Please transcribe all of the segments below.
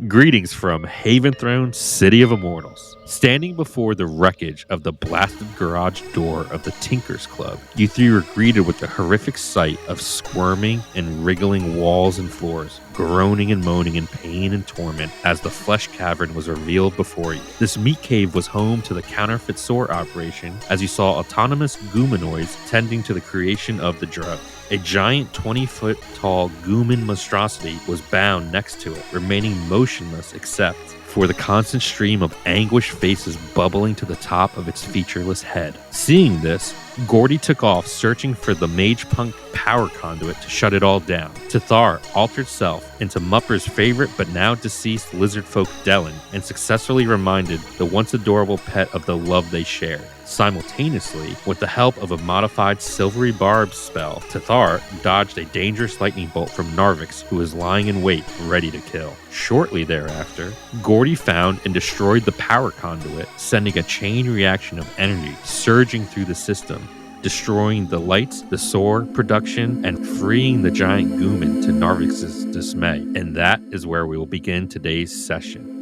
Greetings from Haventhrone, City of Immortals. Standing before the wreckage of the blasted garage door of the Tinker's Club, you three were greeted with the horrific sight of squirming and wriggling walls and floors, groaning and moaning in pain and torment as the flesh cavern was revealed before you. This meat cave was home to the counterfeit sore operation, as you saw autonomous goomanoids tending to the creation of the drug. A giant 20-foot tall gooman monstrosity was bound next to it, remaining motionless except for the constant stream of anguished faces bubbling to the top of its featureless head. Seeing this, Gordy took off searching for the mage punk power conduit to shut it all down. Tathar altered self into Mupper's favorite but now deceased lizard folk Dellen and successfully reminded the once adorable pet of the love they shared. Simultaneously, with the help of a modified silvery barb spell, Tathar dodged a dangerous lightning bolt from Narvix, who was lying in wait, ready to kill. Shortly thereafter, Gordy found and destroyed the power conduit, sending a chain reaction of energy surging through the system, destroying the lights, the sore production, and freeing the giant gooman to Narvix's dismay. And that is where we will begin today's session.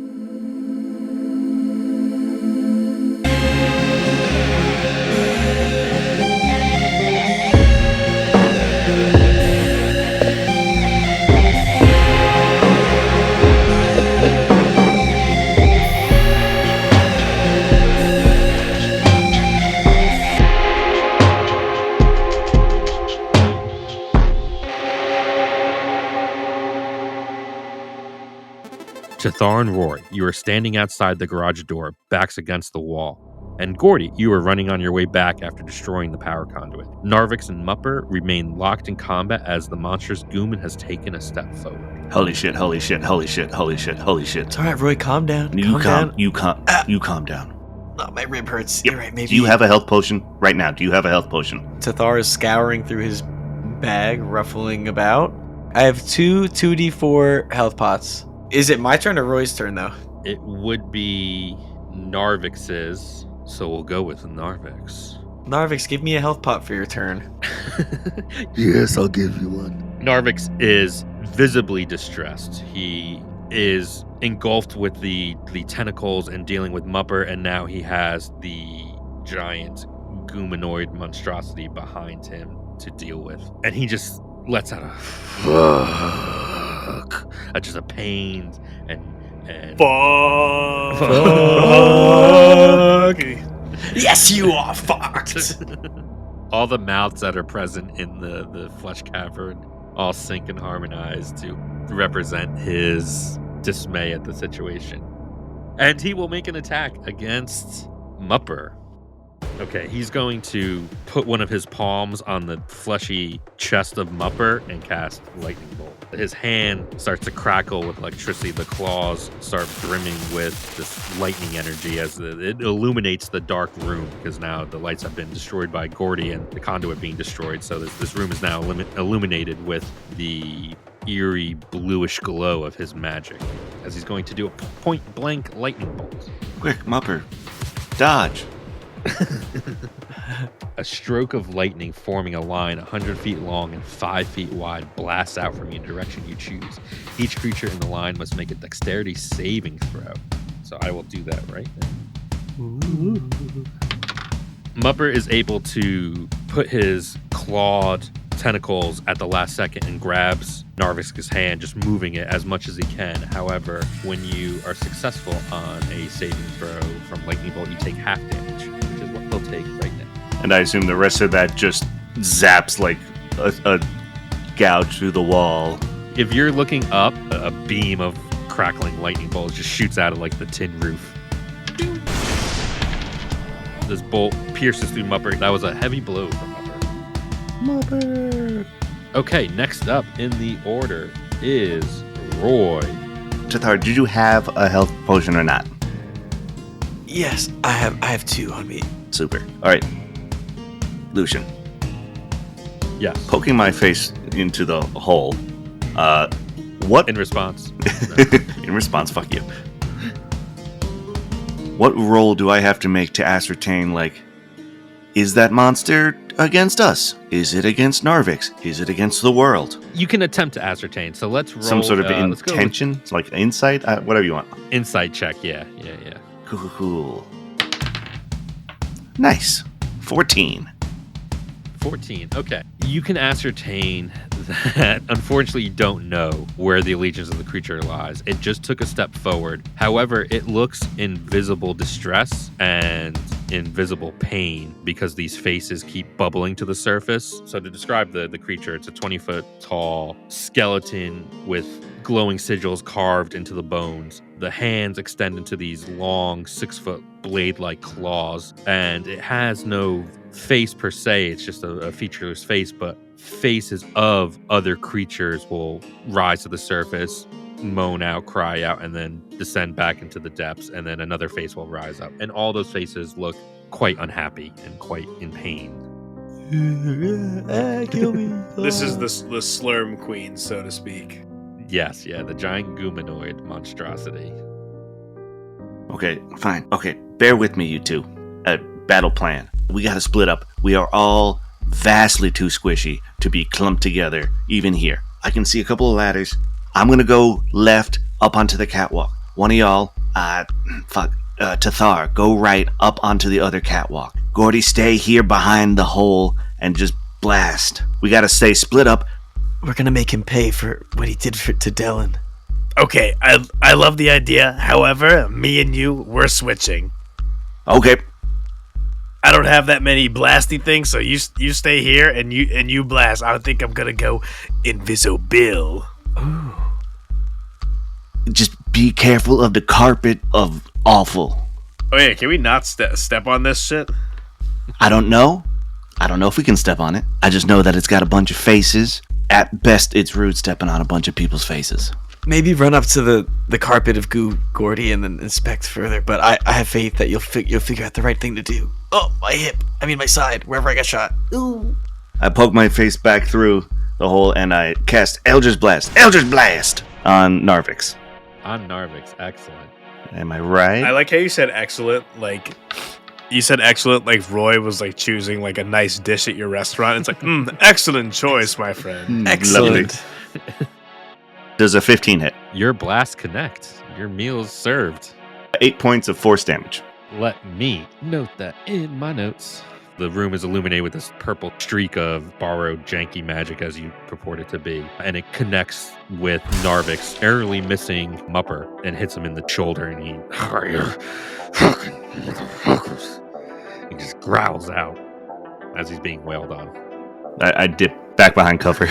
Tathar and Roy, you are standing outside the garage door, backs against the wall. And Gordy, you are running on your way back after destroying the power conduit. Narvix and Mupper remain locked in combat as the monstrous gooman has taken a step forward. Holy shit, holy shit, holy shit, holy shit, holy shit. It's all right, Roy, calm down. You calm down. Oh, my rib hurts. Yep. You're right, maybe. Do you have a health potion right now? Do you have a health potion? Tathar is scouring through his bag, ruffling about. I have two 2d4 health pots. Is it my turn or Roy's turn, though? It would be Narvix's, so we'll go with Narvix. Narvix, give me a health pot for your turn. Yes, I'll give you one. Narvix is visibly distressed. He is engulfed with the tentacles and dealing with Mupper, and now he has the giant goomanoid monstrosity behind him to deal with. And he just lets out a fuck, just a pained and Fuck. Yes, you are fucked. All the mouths that are present in the flesh cavern all sync and harmonize to represent his dismay at the situation. And he will make an attack against Mupper. Okay, he's going to put one of his palms on the fleshy chest of Mupper and cast Lightning Bolt. His hand starts to crackle with electricity. The claws start brimming with this lightning energy as it illuminates the dark room, because now the lights have been destroyed by Gordy and the conduit being destroyed. So this room is now illuminated with the eerie bluish glow of his magic, as he's going to do a point-blank lightning bolt. Quick, Mupper. Dodge. A stroke of lightning forming a line 100 feet long and 5 feet wide blasts out from any direction you choose. Each creature in the line must make a dexterity saving throw. So I will do that right now. Mupper is able to put his clawed tentacles at the last second and grabs Narvix's hand, just moving it as much as he can. However, when you are successful on a saving throw from Lightning Bolt, you take half damage, which is what he'll take right now. And I assume the rest of that just zaps like a gouge through the wall. If you're looking up, a beam of crackling lightning bolts just shoots out of like the tin roof. This bolt pierces through Mupper. That was a heavy blow for Mupper. Okay, next up in the order is Roy. Tathar, did you have a health potion or not? Yes, I have two on me. Super. All right. Lucian. Yes. Poking my face into the hole. What? In response. In response, fuck you. What roll do I have to make to ascertain, like, Is that monster against us? Is it against Narvix? Is it against the world? You can attempt to ascertain. So let's roll Some sort of let's go with intention, like insight, whatever you want. insight check. Yeah. Cool. Nice. 14. 14. Okay. You can ascertain that unfortunately you don't know where the allegiance of the creature lies. It just took a step forward. However, it looks in visible distress and in visible pain because these faces keep bubbling to the surface. So to describe the creature, it's a 20-foot tall skeleton with glowing sigils carved into the bones. The hands extend into these long 6-foot blade-like claws, and it has no face per se. It's just a featureless face, but faces of other creatures will rise to the surface, moan out, cry out, and then descend back into the depths, and then another face will rise up. And all those faces look quite unhappy and quite in pain. Kill me. This is the Slurm Queen, so to speak. Yes, yeah, the giant gumanoid monstrosity. Okay, fine. Okay, bear with me, you two. Battle plan. We gotta split up. We are all vastly too squishy to be clumped together, even here. I can see a couple of ladders. I'm gonna go left up onto the catwalk. One of y'all, Tathar, go right up onto the other catwalk. Gordy, stay here behind the hole and just blast. We gotta stay split up. We're gonna make him pay for what he did to Dylan. Okay, I love the idea. However, me and you, we're switching. Okay. I don't have that many blasty things, so you stay here and you blast. I think I'm gonna go invisible. Ooh. Just be careful of the carpet of awful. Oh yeah, can we not step on this shit? I don't know. I don't know if we can step on it. I just know that it's got a bunch of faces. At best, it's rude stepping on a bunch of people's faces. Maybe run up to the carpet of goo, Gordy, and then inspect further. But I have faith that you'll figure out the right thing to do. Oh, my side, wherever I got shot. Ooh. I poke my face back through the hole and I cast Eldritch Blast on Narvix. On Narvix, excellent. Am I right? I like how you said excellent, like you said excellent like Roy was like choosing like a nice dish at your restaurant. It's like, excellent choice, my friend. Excellent. Does a 15 hit? Your blast connect. Your meal's served. 8 points of force damage. Let me note that in my notes. The room is illuminated with this purple streak of borrowed janky magic as you purport it to be. And it connects with Narvix, narrowly missing Mupper, and hits him in the shoulder, and he fucking motherfuckers. He just growls out as he's being wailed on. I dip back behind cover.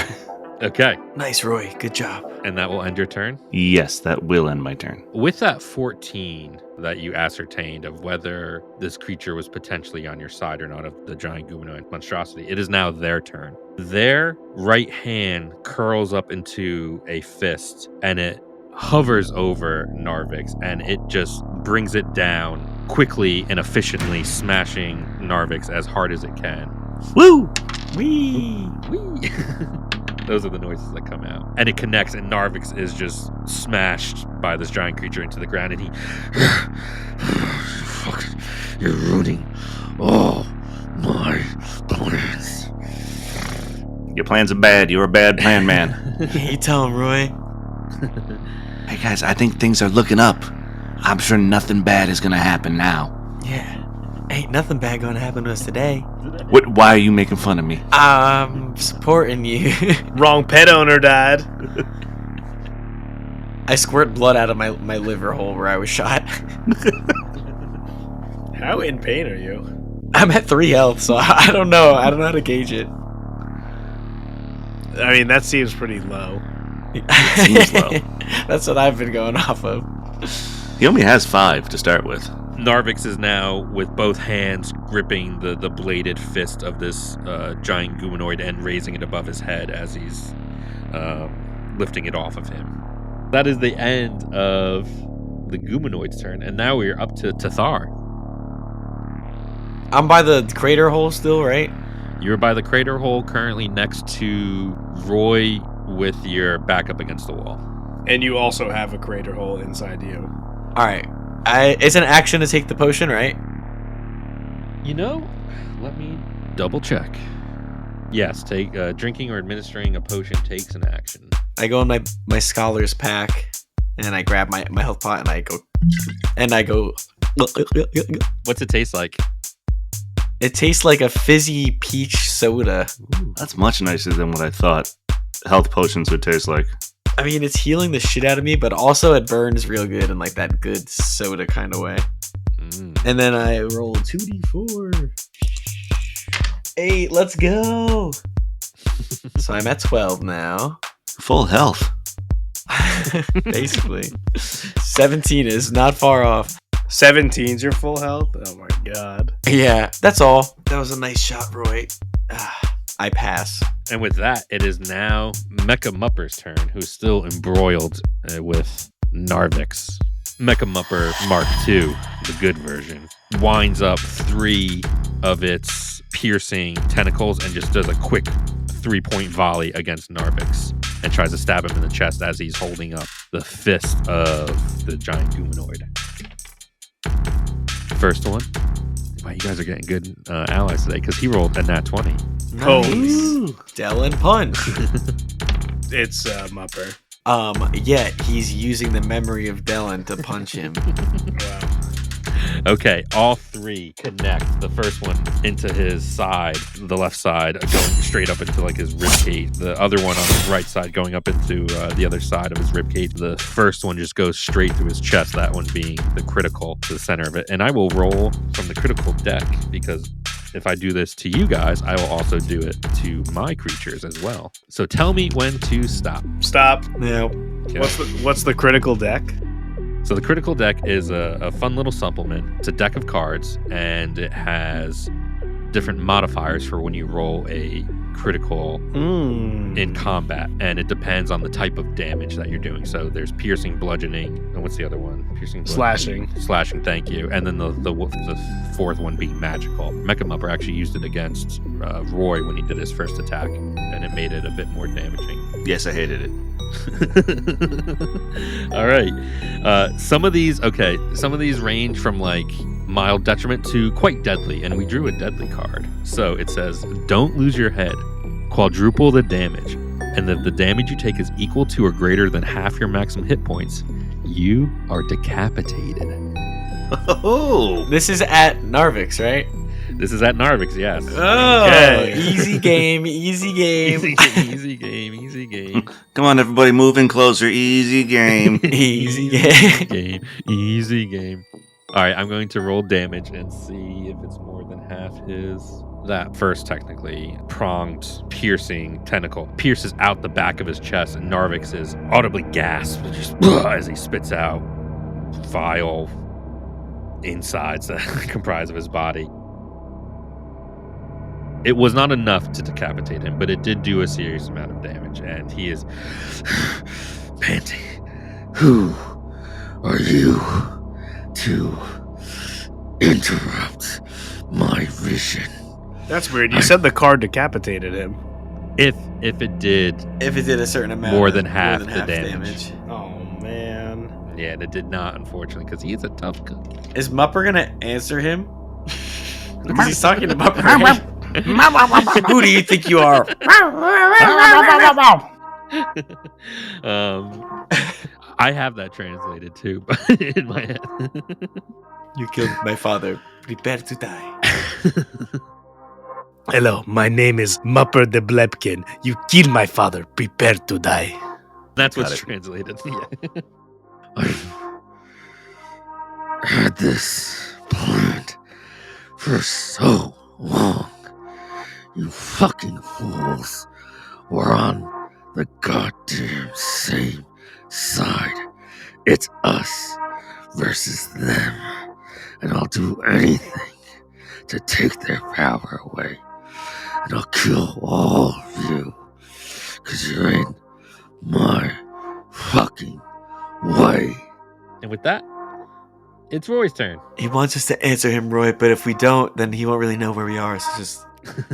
Okay. Nice, Roy. Good job. And that will end your turn? Yes, that will end my turn. With that 14 that you ascertained of whether this creature was potentially on your side or not of the giant gumanoid monstrosity, it is now their turn. Their right hand curls up into a fist and it hovers over Narvix and it just brings it down quickly and efficiently, smashing Narvix as hard as it can. Woo! Wee! Whee! Those are the noises that come out. And it connects, and Narvix is just smashed by this giant creature into the ground, and he... You're ruining all my plans. Your plans are bad. You're a bad plan, man. You tell him, Roy. Hey, guys, I think things are looking up. I'm sure nothing bad is going to happen now. Yeah. Ain't nothing bad gonna happen to us today. Why are you making fun of me? I'm supporting you. Wrong pet owner died. I squirt blood out of my liver hole where I was shot. How in pain are you? I'm at 3 health, so I don't know. I don't know how to gauge it. I mean, that seems pretty low. It seems low. That's what I've been going off of. He only has 5 to start with. Narvix is now with both hands gripping the bladed fist of this giant gumanoid and raising it above his head as he's lifting it off of him. That is the end of the gumanoid's turn, and now we're up to Tathar. I'm by the crater hole still, right? You're by the crater hole, currently next to Roy with your back up against the wall. And you also have a crater hole inside you. All right. It's an action to take the potion, right? You know, let me double check. Yes, take drinking or administering a potion takes an action. I go in my scholar's pack and I grab my health pot and I go. What's it taste like? It tastes like a fizzy peach soda. Ooh. That's much nicer than what I thought health potions would taste like. I mean, it's healing the shit out of me, but also it burns real good in like that good soda kind of way. And then I roll 2d4. 8, let's go. So I'm at 12 now. Full health. Basically. 17 is not far off. 17's your full health? Oh my god. Yeah, that's all. That was a nice shot, Roy. I pass. And with that, it is now Mecha Mupper's turn, who's still embroiled with Narvix. Mecha Mupper Mark II, the good version, winds up 3 of its piercing tentacles and just does a quick 3-point volley against Narvix and tries to stab him in the chest as he's holding up the fist of the giant humanoid. First one. Wow, you guys are getting good allies today because he rolled a nat 20. Nice. Dell and punch. It's Mupper. Yeah, he's using the memory of Dellen to punch him. Wow. Okay, all 3 connect. The first one into his side, the left side, going straight up into like his rib cage. The other one on his right side going up into the other side of his rib cage. The first one just goes straight through his chest, that one being the critical to the center of it. And I will roll from the critical deck because if I do this to you guys, I will also do it to my creatures as well. So tell me when to stop. Stop. No. Okay. What's the critical deck? So the critical deck is a fun little supplement. It's a deck of cards, and it has different modifiers for when you roll a critical in combat, and it depends on the type of damage that you're doing. So there's piercing, bludgeoning, and what's the other one? Piercing, Slashing. Slashing, thank you. And then the fourth one being magical. Mecha Mupper actually used it against Roy when he did his first attack, and it made it a bit more damaging. Yes, I hated it. All right. Some of these range from like mild detriment to quite deadly, and we drew a deadly card. So it says, don't lose your head, quadruple the damage, and if the damage you take is equal to or greater than half your maximum hit points, you are decapitated. Oh, This is at Narvix, right? This is at Narvix, yes. Oh, Okay. easy game, easy game. Easy game. come on, everybody, move in closer. Easy game. Easy game. Easy game. All right, I'm going to roll damage and see if it's more than half his. That first, technically, pronged, piercing tentacle pierces out the back of his chest, and Narvix is audibly gasped just as he spits out vile insides that comprise of his body. It was not enough to decapitate him, but it did do a serious amount of damage, and he is Panty, who are you to interrupt my vision? That's weird. You said the card decapitated him. if it did If it did a certain amount, more of- than half more the than damage. Oh man. Yeah, and it did not, unfortunately, because he is a tough cookie. Is Mupper gonna answer him? Because he's talking to Mupper. Right? Who do you think you are? I have that translated too in my head. You killed my father. Prepare to die. Hello, my name is Mupper the Blepkin. You killed my father. Prepare to die. That's Got what's it. translated. Yeah. I've had this planned for so long. You fucking fools were on the goddamn same side. It's us versus them. And I'll do anything to take their power away. And I'll kill all of you. 'Cause you're in my fucking way. And with that, it's Roy's turn. He wants us to answer him, Roy, but if we don't, then he won't really know where we are. So just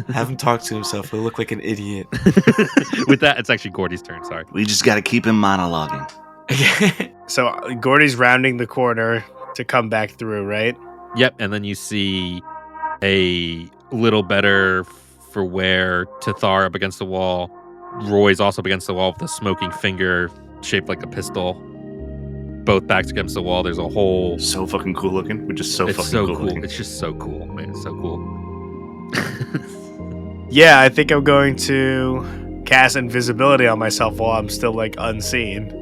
have him talk to himself. He'll look like an idiot. With that, it's actually Gordy's turn. Sorry. We just got to keep him monologuing. So Gordy's rounding the corner to come back through, right? Yep. And then you see a a little better for wear. Tithar up against the wall. Roy's also up against the wall with a smoking finger shaped like a pistol. Both backs against the wall. There's a hole. So fucking cool looking. Which is so It's fucking so cool cool. looking. It's just so cool, man. It's so cool. Yeah, I think I'm going to cast invisibility on myself while I'm still like unseen.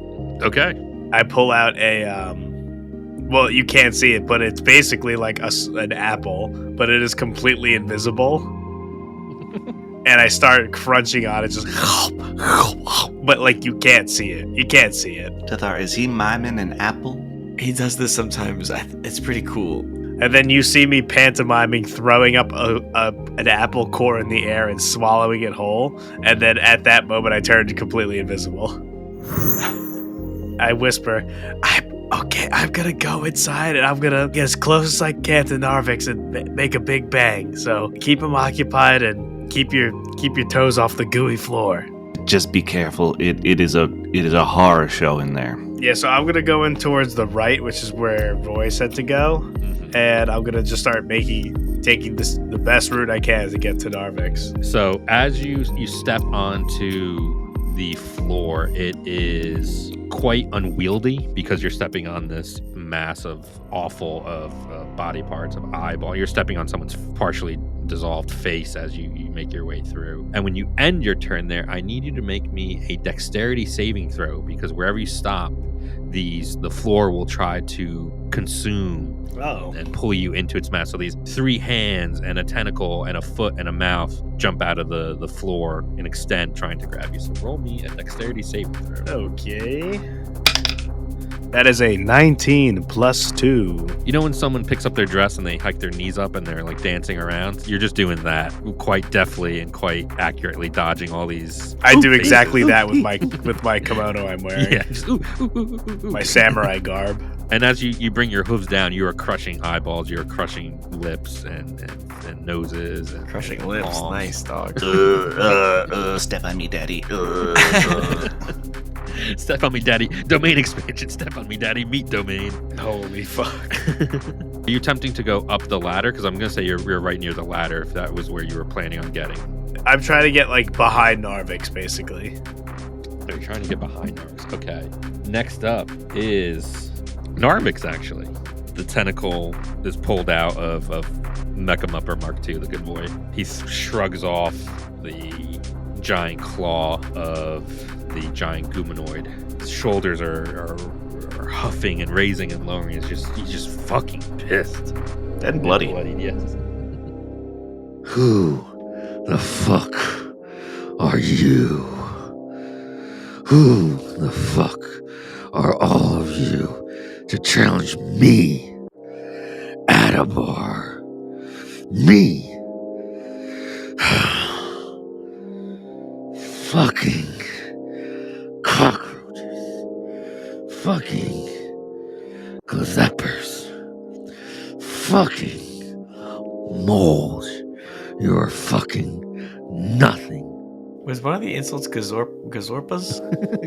Okay. I pull out a well, you can't see it, but it's basically like an apple, but it is completely invisible. And I start crunching on it, just but like you can't see it. You can't see it. Tithar, is he miming an apple? He does this sometimes. It's pretty cool. And then you see me pantomiming, throwing up an apple core in the air and swallowing it whole. And then at that moment, I turned completely invisible. I whisper, I'm gonna go inside and I'm gonna get as close as I can to Narvix and make a big bang. So keep him occupied and keep your toes off the gooey floor. Just be careful. It is a horror show in there. Yeah, so I'm gonna go in towards the right, which is where Roy said to go. And I'm gonna just start taking the best route I can to get to Narvix. So as you step onto the floor, it is quite unwieldy because you're stepping on this massive offal of body parts of eyeball. You're stepping on someone's partially dissolved face as you make your way through. And when you end your turn there, I need you to make me a dexterity saving throw, because wherever you stop, the floor will try to consume and pull you into its mass. So these 3 hands and a tentacle and a foot and a mouth jump out of the floor and extend, trying to grab you. So roll me a dexterity saving throw. Okay. That is a 19 plus 2. You know when someone picks up their dress and they hike their knees up and they're like dancing around? You're just doing that quite deftly and quite accurately, dodging all these. I do exactly that with my kimono I'm wearing. Yeah, just My samurai garb. And as you bring your hooves down, you are crushing eyeballs, you are crushing lips and noses. And Crushing lips. palms. Nice, dog. Step on me, daddy. Step on me, daddy. Domain expansion. Step on me, daddy. Meat domain. Holy fuck. Are you attempting to go up the ladder? Because I'm going to say you're right near the ladder if that was where you were planning on getting. I'm trying to get like behind Narvix, basically. So you're trying to get behind Narvix. Okay. Next up is Narvix, actually. The tentacle is pulled out of Mechamupper Mark II, the good boy. He shrugs off the giant claw of the giant Gumanoid. His shoulders are huffing and raising and lowering. He's just fucking pissed. And bloody. Yes. Who the fuck are you? Who the fuck are all of you to challenge me, Attaboy? Me? Fucking cockroaches. Fucking Glezeppers. Fucking moles. You're fucking nothing. Was one of the insults Gazorpas?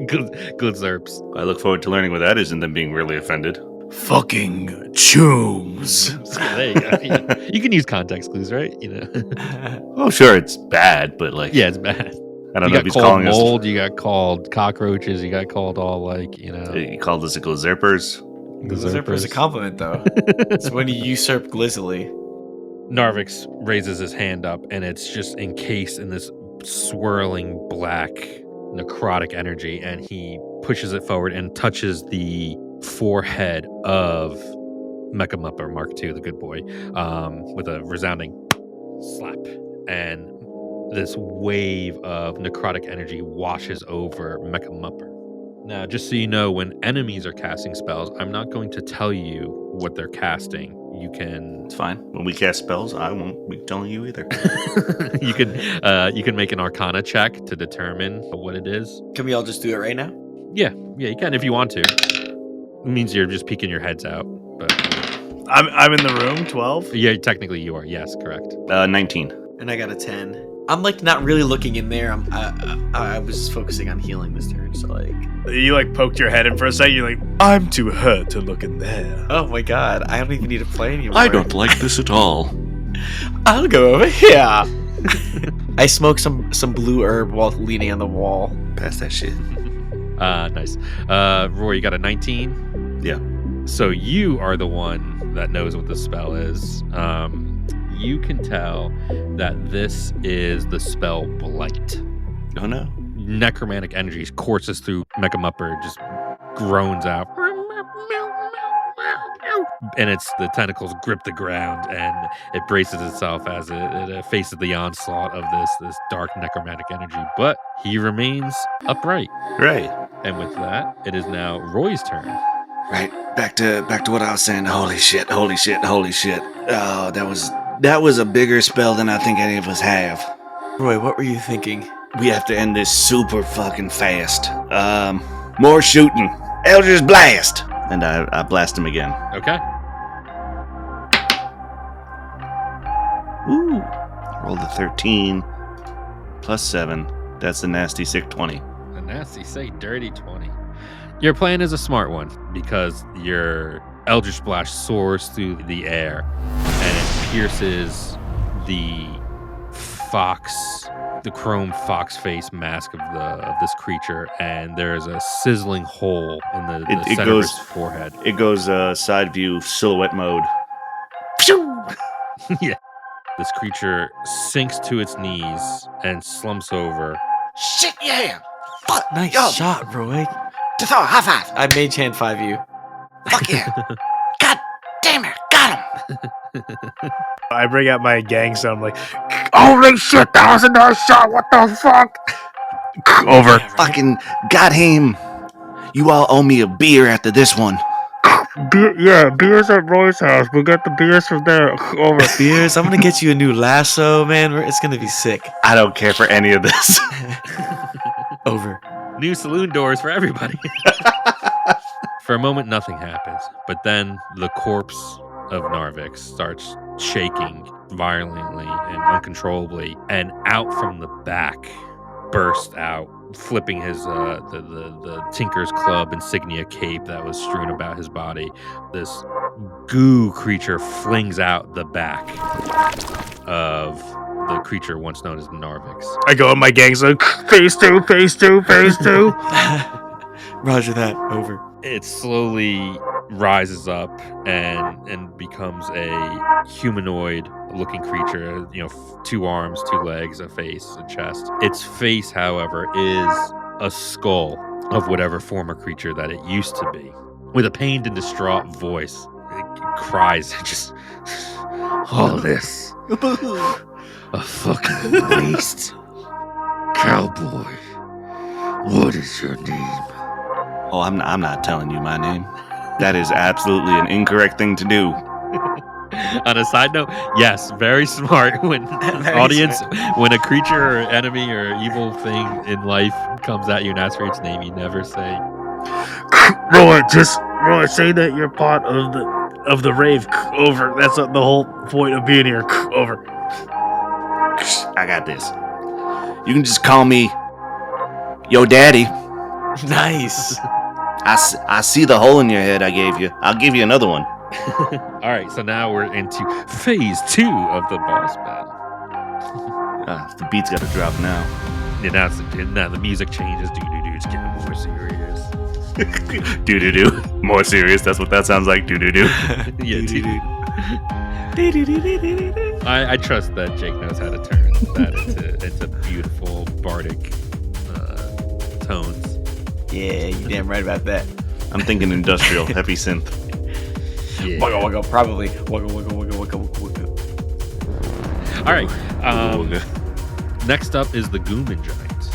Good zerps. I look forward to learning what that is and then being really offended. Fucking chooms. There you go. Yeah. You can use context clues, right? You know. Oh, sure, it's bad, but like, Yeah, it's bad. I don't You know got if he's called calling mold. You got called cockroaches. You got called all like He called us Glezeppers. Gazorpa is a compliment, though. It's when you usurp Glizzily. Narvix raises his hand up, and it's just encased in this swirling black necrotic energy, and he pushes it forward and touches the forehead of Mechamupper Mark II, the good boy, with a resounding slap, and this wave of necrotic energy washes over Mechamupper. Now, just so you know, when enemies are casting spells, I'm not going to tell you what they're casting. You can It's fine. When we cast spells, I won't be telling you either. you can make an Arcana check to determine what it is. Can we all just do it right now? Yeah, you can if you want to. It means you're just peeking your heads out. But I'm in the room. 12. yeah, technically you are. Yes, correct. 19. And I got a 10. I'm like not really looking in there. I was focusing on healing this turn, so like. You like poked your head in for a second. You're like, I'm too hurt to look in there. Oh my god, I don't even need to play anymore. I don't like this at all. I'll go over here. I smoke some blue herb while leaning on the wall. Pass that shit. Nice. Roy, you got a 19? Yeah. So you are the one that knows what the spell is. You can tell that this is the spell Blight. Oh no. Necromantic energy courses through Mecha Mupper, just groans out. And the tentacles grip the ground, and it braces itself as it faces the onslaught of this dark necromantic energy. But he remains upright. Right. And with that, it is now Roy's turn. Right. Back to what I was saying. Holy shit. Oh, that was a bigger spell than I think any of us have. Roy, what were you thinking? We have to end this super fucking fast. More shooting. Eldritch Blast. And I blast him again. Okay. Ooh. Rolled a 13 plus 7. That's a nasty sick 20. A nasty, say dirty 20. Your plan is a smart one because your Eldritch Blast soars through the air and it pierces the chrome fox face mask of this creature, and there's a sizzling hole in the center of its forehead. It goes side view silhouette mode. Yeah. This creature sinks to its knees and slumps over. Shit, yeah! Fuck! Nice Yo. shot, Roy. High five! I mage hand 5 you. Fuck yeah! God damn it! Got him! I bring out my gang, so I'm like, Holy shit, that was a nice shot. What the fuck? Over. Fucking got him! You all owe me a beer after this one. Beers at Roy's house. We got the beers from there. Over. Beers, I'm gonna get you a new lasso, man. It's gonna be sick. I don't care for any of this. Over. New saloon doors for everybody. For a moment, nothing happens, but then the corpse of Narvix starts shaking violently and uncontrollably, and out from the back burst out, flipping his the Tinker's Club insignia cape that was strewn about his body. This goo creature flings out the back of the creature once known as Narvix. I go in my gang's like, Phase two. Roger that. Over. It slowly rises up and becomes a humanoid-looking creature. 2 arms, 2 legs, a face, a chest. Its face, however, is a skull of whatever former creature that it used to be. With a pained and distraught voice, it cries, just All this. A fucking waste. Cowboy. What is your name? Oh, I'm not telling you my name. That is absolutely an incorrect thing to do. On a side note, yes, very smart. When when a creature or enemy or evil thing in life comes at you and asks for its name, you never say. Roy, say that you're part of the rave. Over. That's the whole point of being here. Over. I got this. You can just call me Yo Daddy. Nice. I see the hole in your head I gave you. I'll give you another one. All right, so now we're into phase 2 of the boss battle. The beat's got to drop now. And now the music changes. Do-do-do, it's getting more serious. Do-do-do. More serious. That's what that sounds like. Do-do-do. Yeah, do-do-do. I trust that Jake knows how to turn that into beautiful bardic tones. Yeah, you damn right about that. I'm thinking industrial, heavy synth. Yeah. Wugga, probably. Wugga. All right. Next up is the Gooman Giant.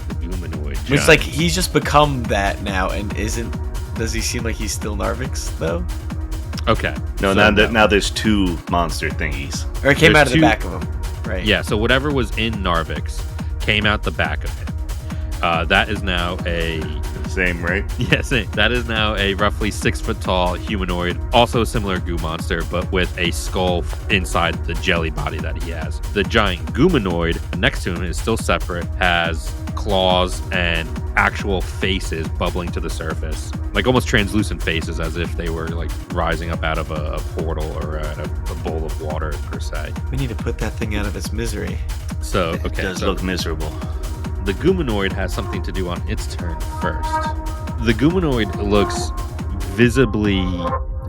The Goomanoid Giant. It's like he's just become that now, and does he seem like he's still Narvix, though? Okay. No, so now there's 2 monster thingies. Or it came There's out of the 2 back of him, right? Yeah, so whatever was in Narvix came out the back of him. That is now a Same, right? Yes, that is now a roughly 6 foot tall humanoid, also a similar goo monster, but with a skull inside the jelly body that he has. The giant goomanoid next to him is still separate, has claws and actual faces bubbling to the surface, like almost translucent faces, as if they were like rising up out of a portal or out of a bowl of water per se. We need to put that thing out of its misery. So, okay, It does look miserable. the goomanoid has something to do on its turn first. The goomanoid looks visibly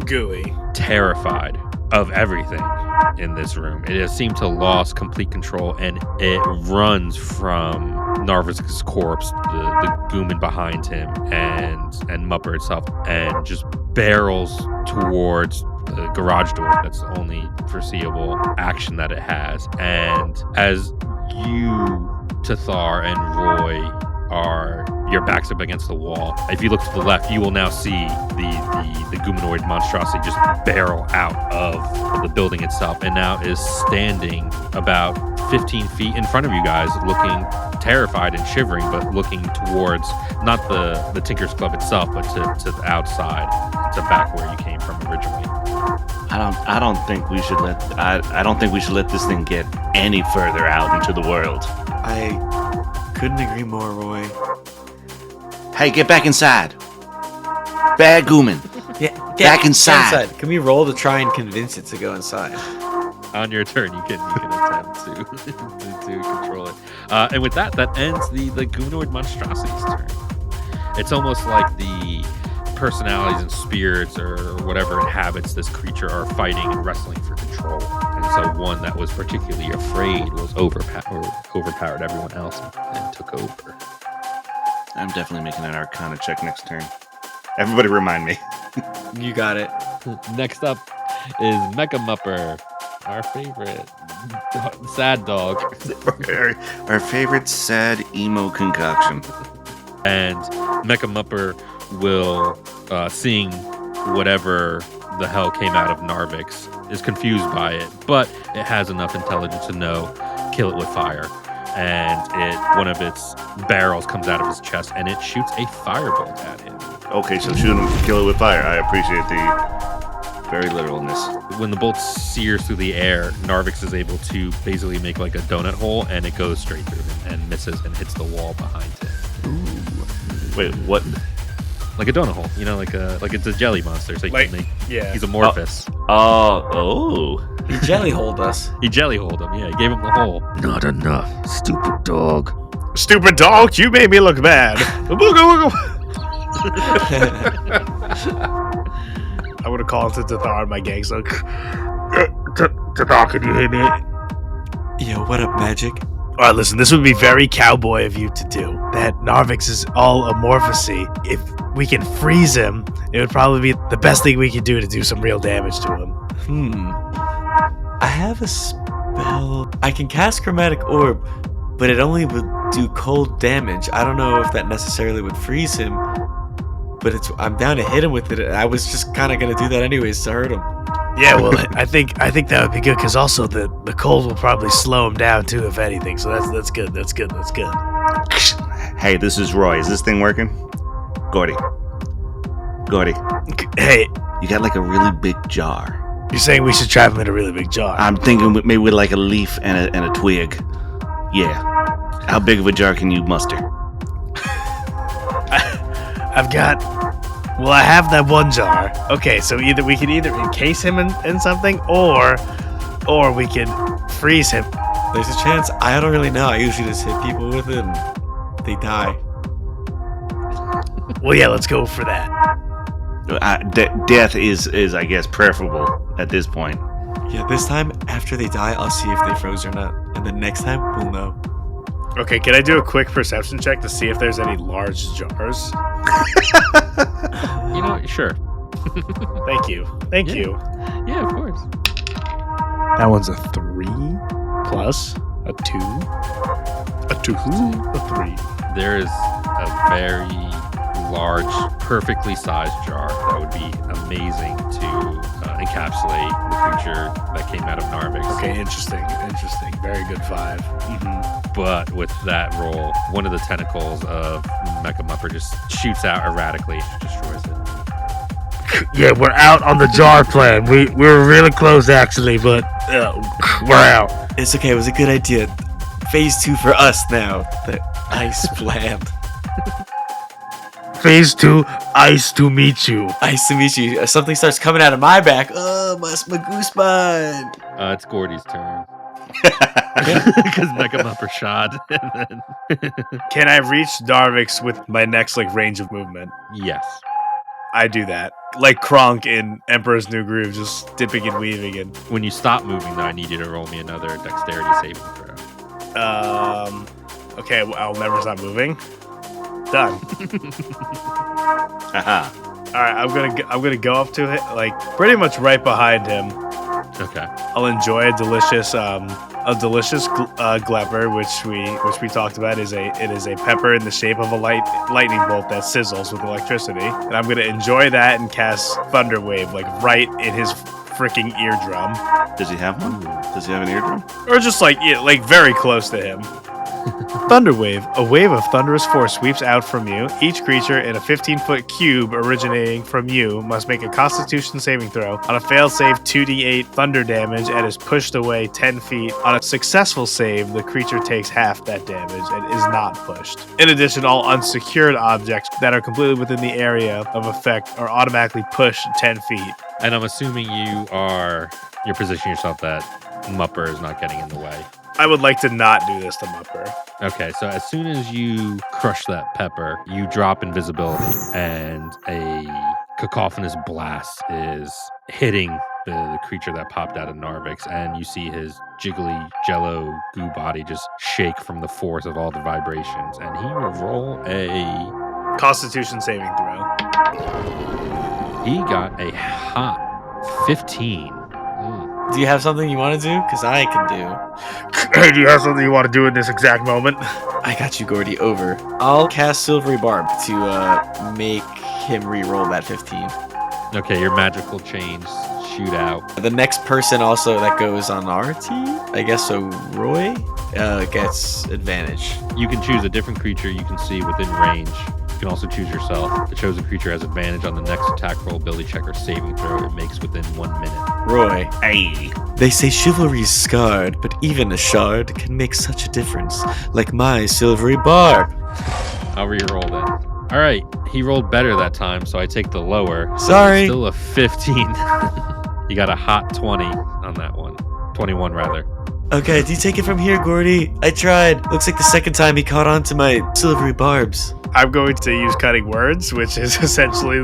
Gooey. terrified of everything in this room. It has seemed to lost complete control, and it runs from Narvix's corpse, the Gooman behind him, and Mupper itself, and just barrels towards the garage door. That's the only foreseeable action that it has. And as you, Tathar, and Roy are your backs up against the wall, if you look to the left, you will now see the goomanoid monstrosity just barrel out of the building itself, and now is standing about 15 feet in front of you guys, looking terrified and shivering, but looking towards not the Tinker's Club itself, but to the outside, to back where you came from originally. I don't think we should let I don't think we should let this thing get any further out into the world. I couldn't agree more, Roy. Hey, get back inside. Bad Gooman. Yeah, Back inside. Can we roll to try and convince it to go inside? On your turn, you can attempt to control it. And with that ends the goomanoid monstrosity's turn. It's almost like the personalities and spirits or whatever inhabits this creature are fighting and wrestling for control. And so one that was particularly afraid was overpowered everyone else and took over. I'm definitely making an Arcana check next turn. Everybody remind me. You got it. Next up is Mecha Mupper, our favorite sad dog. Our favorite sad emo concoction. And Mecha Mupper will, seeing whatever the hell came out of Narvix, is confused by it, but it has enough intelligence to know, kill it with fire. And one of its barrels comes out of his chest, and it shoots a firebolt at him. Okay, so shoot him, kill it with fire. I appreciate the very literalness. When the bolt sears through the air, Narvix is able to basically make like a donut hole, and it goes straight through him and misses and hits the wall behind him. Ooh. Wait, what? Like a donut hole, like it's a jelly monster. So he's amorphous. Oh. He jelly holed us. He jelly holed him. Yeah, he gave him the hole. Not enough, stupid dog. Stupid dog, you made me look bad. I would have called to Tathar, my gang, so Tathar, can you hear me? Yo, what up, Magic? all right, listen, this would be very cowboy of you to do. That Narvix is all amorphousy. If we can freeze him, it would probably be the best thing we could do to do some real damage to him. I have a spell. I can cast Chromatic Orb, but it only would do cold damage. I don't know if that necessarily would freeze him, but I'm down to hit him with it. I was just kind of going to do that anyways to hurt him. Yeah, well, I think that would be good, because also the cold will probably slow him down too, if anything. So that's good. That's good. Hey, this is Roy. Is this thing working? Gordy. Hey, You got like a really big jar. you're saying we should trap him in a really big jar? I'm thinking maybe with like a leaf and a twig. Yeah. How big of a jar can you muster? I have that one jar. Okay, so we can either encase him in something, or we can freeze him. There's a chance. I don't really know. I usually just hit people with it and they die. Well, yeah, let's go for that. Death is, I guess, preferable at this point. Yeah, this time, after they die, I'll see if they froze or not. And then next time, we'll know. Okay, can I do a quick perception check to see if there's any large jars? Sure. Thank you. Yeah, of course. That one's a 3 plus a 2, a 2, a 3. There is a very large, perfectly sized jar that would be amazing to encapsulate the creature that came out of Narvix. Okay, interesting. Very good 5. But with that roll, one of the tentacles of Mecha Mupper just shoots out erratically and destroys it. Yeah, we're out on the jar plan. We were really close actually, but we're out. It's okay. It was a good idea. Phase 2 for us now. The ice plan. Phase 2, ice to meet you. Nice to meet you. Something starts coming out of my back. Oh, my goosebump. It's Gordy's turn. Because Mecha Mupper shot. Can I reach Narvix with my next range of movement? Yes. I do that. Like Kronk in Emperor's New Groove, just dipping and weaving. And When you stop moving, though, I need you to roll me another dexterity saving throw. okay, I'll never stop moving. Done. Haha. All right, I'm gonna go up to it, pretty much right behind him. Okay. I'll enjoy a delicious glepper, which we talked about. It is a pepper in the shape of a lightning bolt that sizzles with electricity, and I'm gonna enjoy that and cast Thunder Wave right in his freaking eardrum, Does he have one? Does he have an eardrum? or just very close to him. Thunder Wave. A wave of thunderous force sweeps out from you. Each creature in a 15-foot cube originating from you must make a Constitution saving throw. On a failed save, 2d8 thunder damage and is pushed away 10 feet. On a successful save, the creature takes half that damage and is not pushed. In addition, all unsecured objects that are completely within the area of effect are automatically pushed 10 feet. And I'm assuming you're positioning yourself that Mupper is not getting in the way. I would like to not do this to Mupper. Okay, so as soon as you crush that pepper, you drop invisibility, and a cacophonous blast is hitting the creature that popped out of Narvix, and you see his jiggly jello goo body just shake from the force of all the vibrations, and he will roll a... Constitution saving throw. He got a hot 15. Do you have something you want to do? Because I can do. Hey, do you have something you want to do in this exact moment? I got you, Gordy. Over. I'll cast Silvery Barb to make him re-roll that 15. Okay, your magical chains shoot out. The next person also that goes on our team, I guess so Roy, gets advantage. You can choose a different creature you can see within range. You can also choose yourself. The chosen creature has advantage on the next attack roll, ability check, or saving throw it makes within 1 minute. Roy. Hey. They say chivalry's scarred, but even a shard can make such a difference, like my Silvery Barb. I'll re-roll that. All right, he rolled better that time, so I take the lower. So Sorry. it's still a 15. You got a hot 20 on that one. 21, rather. Okay, do you take it from here, Gordy? I tried. Looks like the second time he caught on to my Silvery Barbs. I'm going to use Cutting Words, which is essentially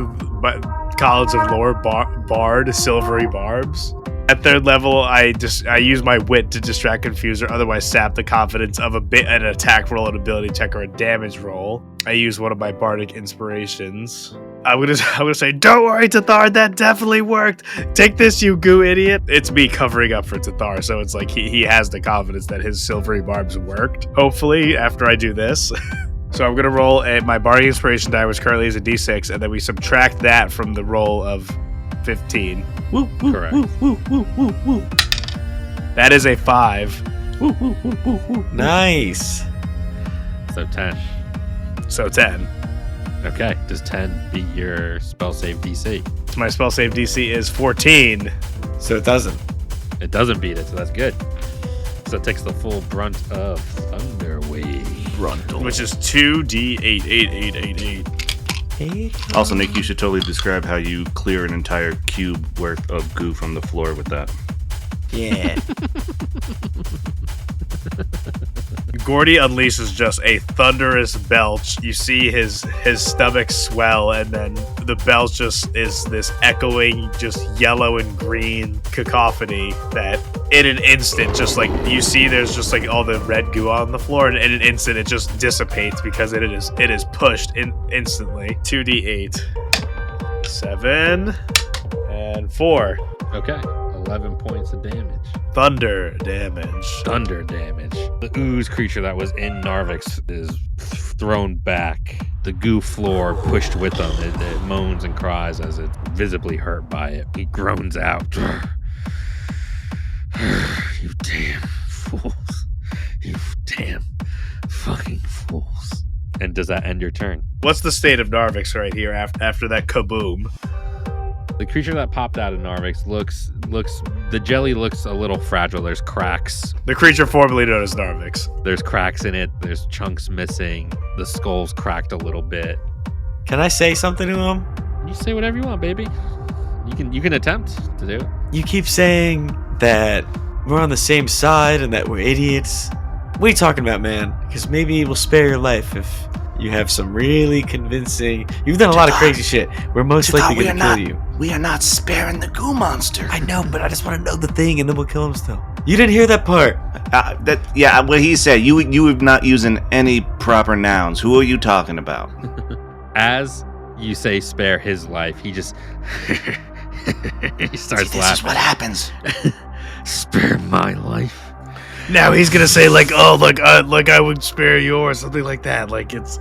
College of Lore Bard Silvery Barbs. At third level, I use my wit to distract, confuse, or otherwise sap the confidence of an attack roll, an ability check, or a damage roll. I use one of my bardic inspirations. I'm gonna say, don't worry, Tathar, that definitely worked. Take this, you goo idiot. It's me covering up for Tathar, so it's like he has the confidence that his Silvery Barbs worked. Hopefully, after I do this. So I'm gonna roll my bardic inspiration die, which currently is a d6, and then we subtract that from the roll of 15. Woo, woo, Correct. woo, woo, woo, woo, woo. That is a 5. Woo, woo, woo, woo, woo. Nice. So 10. So 10. Okay, does 10 beat your spell save DC? My spell save DC is 14. So it doesn't. It doesn't beat it, so that's good. So it takes the full brunt of Thunder Wave. Which is 2d8, 8. Hey. Also, Nick, you should totally describe how you clear an entire cube worth of goo from the floor with that. Yeah. Gordy unleashes just a thunderous belch. You see his stomach swell, and then the belch just is this echoing, just yellow and green cacophony that in an instant, just like you see there's just like all the red goo on the floor, and in an instant it just dissipates because it is pushed instantly. 2d8. 7 and 4. Okay, 11 points of damage. Thunder damage. Thunder damage. The ooze creature that was in Narvix is thrown back. the goo floor pushed with him. It moans and cries as it's visibly hurt by it. He groans out. You damn fools. You damn fucking fools. And does that end your turn? What's the state of Narvix right here after that kaboom? The creature that popped out of Narvix looks the jelly looks a little fragile. There's cracks. The creature formerly known as Narvix. There's cracks in it. There's chunks missing. The skull's cracked a little bit. Can I say something to him? You say whatever you want, baby. You can attempt to do it. You keep saying that we're on the same side and that we're idiots. What are you talking about, man? Because maybe we'll spare your life if you have some really convincing... You've done a lot of crazy shit. We're most likely going to kill you. We are not sparing the goo monster. I know, but I just want to know the thing, and then we'll kill him still. You didn't hear that part. What he said. You have not using any proper nouns. Who are you talking about? As you say spare his life, he just... he starts laughing. This is what happens. Spare my life. Now he's gonna say like, oh, like I would spare yours, something like that. Like it's.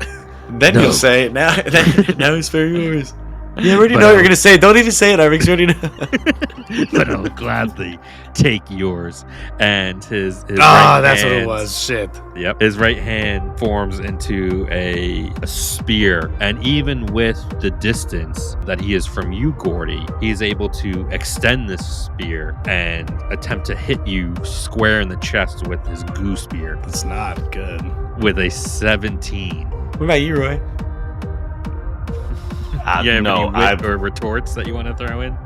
Then No. you'll say it. Now it's spare yours. You already But know what you're gonna say. Don't even say it, Narvix. You already know. But I'll gladly take yours. And his Ah, right that's what it hand- was. Shit. Yep. His right hand forms into a spear. And even with the distance that he is from you, Gordy, he's able to extend this spear and attempt to hit you square in the chest with his goo spear That's not good. with a 17. What about you, Roy? You have No, any wit or retorts that you want to throw in?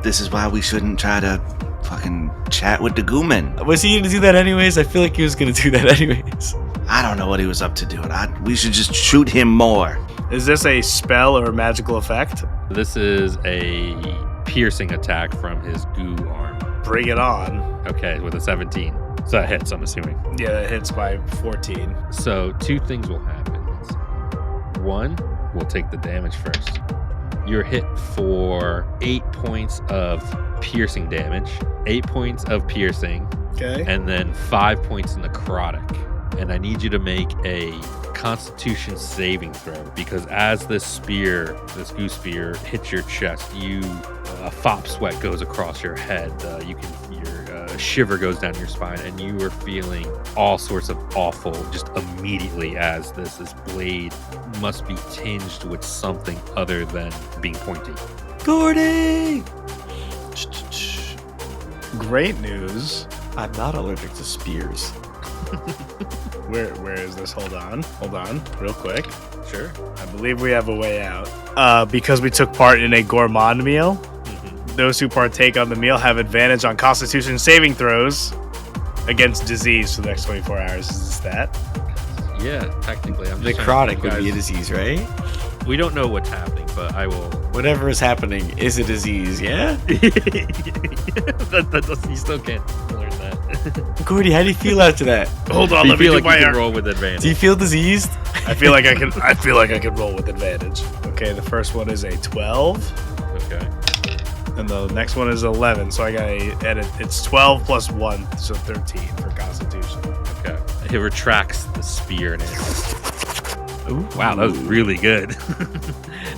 this is why we shouldn't try to fucking chat with the gooman. Was he gonna do that anyways? I feel like he was gonna do that anyways. I don't know what he was up to doing. We should just shoot him more. Is this a spell or a magical effect? This is a piercing attack from his goo arm. Bring it on. Okay, with a 17. So that hits, I'm assuming. Yeah, it hits by 14. So two things will happen. One, we'll take the damage first. You're hit for 8 points of piercing damage, 8 points of piercing, Okay. and then 5 points necrotic. And I need you to make a Constitution saving throw, because as this goo spear hits your chest, a fop sweat goes across your head. Your shiver goes down your spine, and you are feeling all sorts of awful just immediately, as this blade must be tinged with something other than being pointy. Gordy! Great news. I'm not allergic to spears. Where is this? Hold on, real quick. Sure. I believe we have a way out. Because we took part in a gourmand meal, those who partake on the meal have advantage on Constitution saving throws against disease for the next 24 hours. Is this that? Yeah, technically. I'm just Necrotic trying would to be a guys- disease, right? We don't know what's happening, but I will. Whatever is happening is a disease, yeah? You still can't learn that. Gordy, how do you feel after that? Hold on, You let me feel do like my you can arm. roll with advantage. Do you feel diseased? I feel like I can roll with advantage. Okay, the first one is a 12, Okay. and the next one is 11. So I got it's 12 plus 1, so 13 for Constitution. Okay. He retracts the spear and it. Ooh. Wow, that was really good.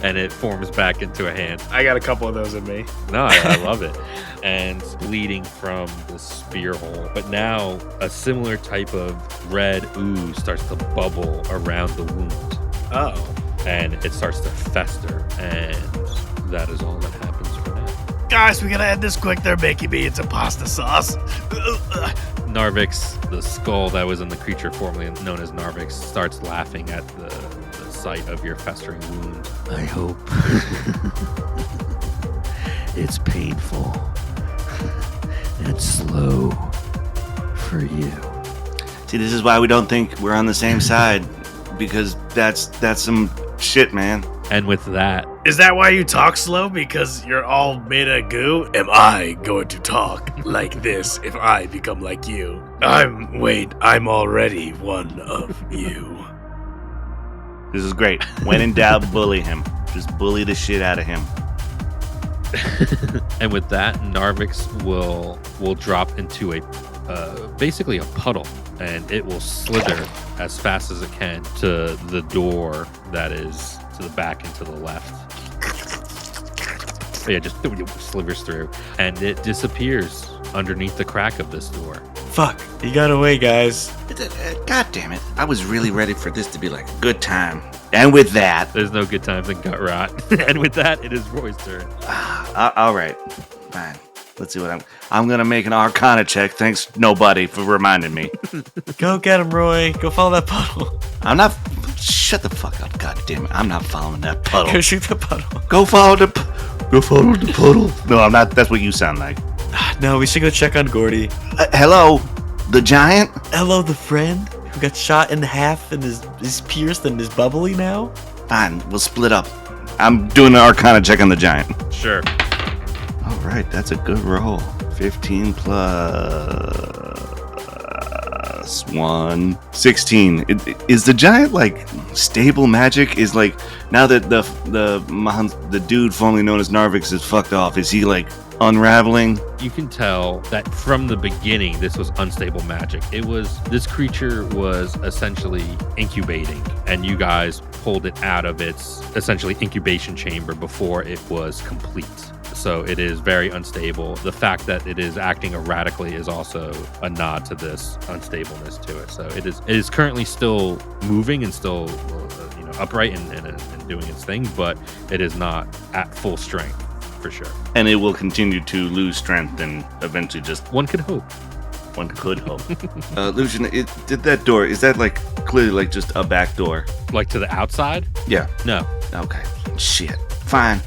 And it forms back into a hand. I got a couple of those in me. No, I love it. And it's bleeding from the spear hole. But now a similar type of red ooze starts to bubble around the wound. Oh. And it starts to fester. And that is all that happens for now. Guys, we gotta end this quick. They're making me into pasta sauce. Narvix, the skull that was in the creature formerly known as Narvix, starts laughing at the sight of your festering wound. I hope it's painful and slow for you. See, this is why we don't think we're on the same side, because that's some shit, man. And with that, Is that why you talk slow? Because you're all made of goo? Am I going to talk like this if I become like you? I'm already one of you. This is great. When in doubt, bully him. Just bully the shit out of him. and with that, Narvix will drop into basically a puddle, and it will slither as fast as it can to the door that is to the back and to the left. Yeah, just slivers through, and it disappears underneath the crack of this door. Fuck, he got away, guys. God damn it. I was really ready for this to be like a good time. And with that... There's no good times in Gut Rot. And with that, it is Roy's turn. All right. Fine. Let's see what I'm going to make an Arcana check. Thanks, nobody, for reminding me. Go get him, Roy. Go follow that puddle. I'm not... Shut the fuck up. God damn it. I'm not following that puddle. Go shoot the puddle. Go follow the puddle. No, I'm not. That's what you sound like. No, we should go check on Gordy. Hello? The giant? Hello, the friend who got shot in half and is pierced and is bubbly now? Fine, we'll split up. I'm doing an Arcana check on the giant. Sure. All right, that's a good roll. 15 plus 1. 16. Is the giant like stable magic? Is like now that the dude formerly known as Narvix is fucked off, is he like unraveling? You can tell that from the beginning this was unstable magic. This creature was essentially incubating, and you guys pulled it out of its essentially incubation chamber before it was complete. So it is very unstable. The fact that it is acting erratically is also a nod to this unstableness to it. So it is currently still moving and still upright and doing its thing, but it is not at full strength for sure. And it will continue to lose strength and eventually just... One could hope. One could hope. Lucian, did that door, is that like clearly like just a back door? Like to the outside? Yeah. No. Okay. Shit. Fine.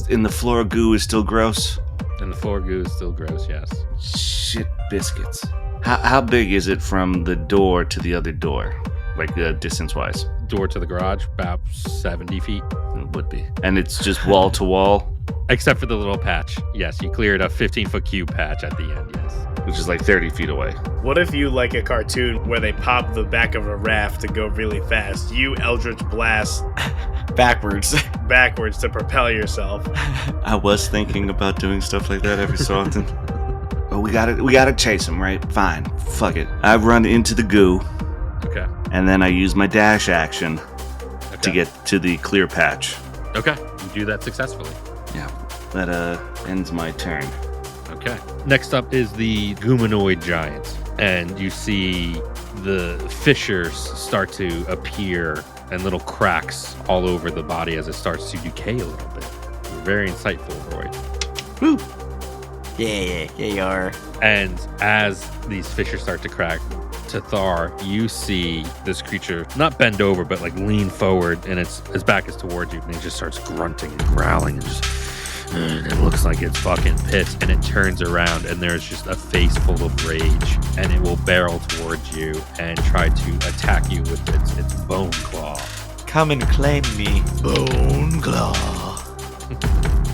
In the floor goo is still gross? And the floor goo is still gross, yes. Shit biscuits. How big is it from the door to the other door? Like distance-wise? Door to the garage, about 70 feet. It would be. And it's just wall to wall? Except for the little patch. Yes, you cleared a 15-foot cube patch at the end, yes. Which is like 30 feet away. What if you like a cartoon where they pop the back of a raft to go really fast? You Eldritch Blast backwards to propel yourself. I was thinking about doing stuff like that every so often. Oh, we gotta chase him, right? Fine. Fuck it. I run into the goo. Okay. And then I use my dash action to get to the clear patch. Okay. You do that successfully. Yeah. That ends my turn. Okay. Next up is the humanoid giant, and you see the fissures start to appear and little cracks all over the body as it starts to decay a little bit. You're very insightful, Roy. Woo! Yeah, you are. And as these fissures start to crack, Tathar, you see this creature not bend over, but like lean forward, and his back is towards you, and it just starts grunting and growling, and it looks like it's fucking pissed, and it turns around, and there's just a face full of rage, and it will barrel towards you and try to attack you with its bone claw. Come and claim me. Bone claw.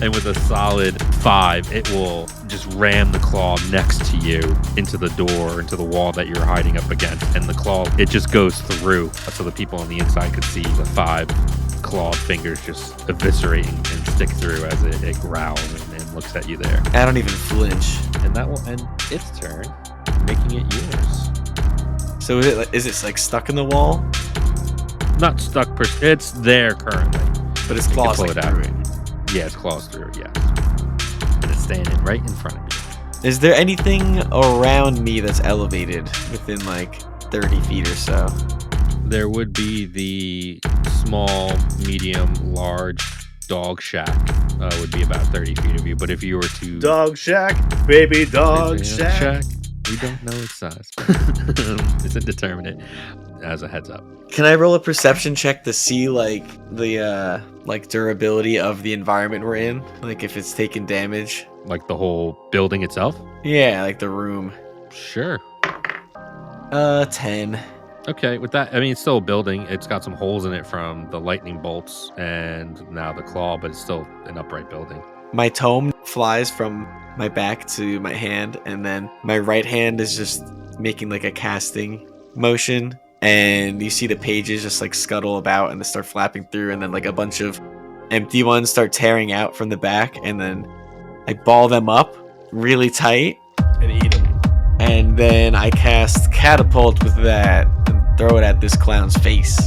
And with a solid 5, it will just ram the claw next to you into the door, into the wall that you're hiding up against. And the claw, it just goes through so the people on the inside could see the 5 clawed fingers just eviscerate and stick through as it growls and looks at you there. I don't even flinch. And that will end its turn, making it yours. So is it like stuck in the wall? Not stuck, it's there currently. But its claws pull like it out. through it. Yeah, it's claws through it, yes. And it's standing right in front of you. Is there anything around me that's elevated within like 30 feet or so? There would be the small, medium, large dog shack would be about 30 feet of you. But if you were to... Dog shack, baby dog shack. We don't know its size. It's indeterminate, as a heads up. Can I roll a perception check to see like the durability of the environment we're in? Like if it's taken damage? Like the whole building itself? Yeah, like the room. Sure. 10. Okay, with that, I mean, it's still a building. It's got some holes in it from the lightning bolts and now the claw, but it's still an upright building. My tome flies from my back to my hand, and then my right hand is just making like a casting motion, and you see the pages just like scuttle about and they start flapping through, and then like a bunch of empty ones start tearing out from the back, and then I ball them up really tight And eat him. And then I cast Catapult with that and throw it at this clown's face.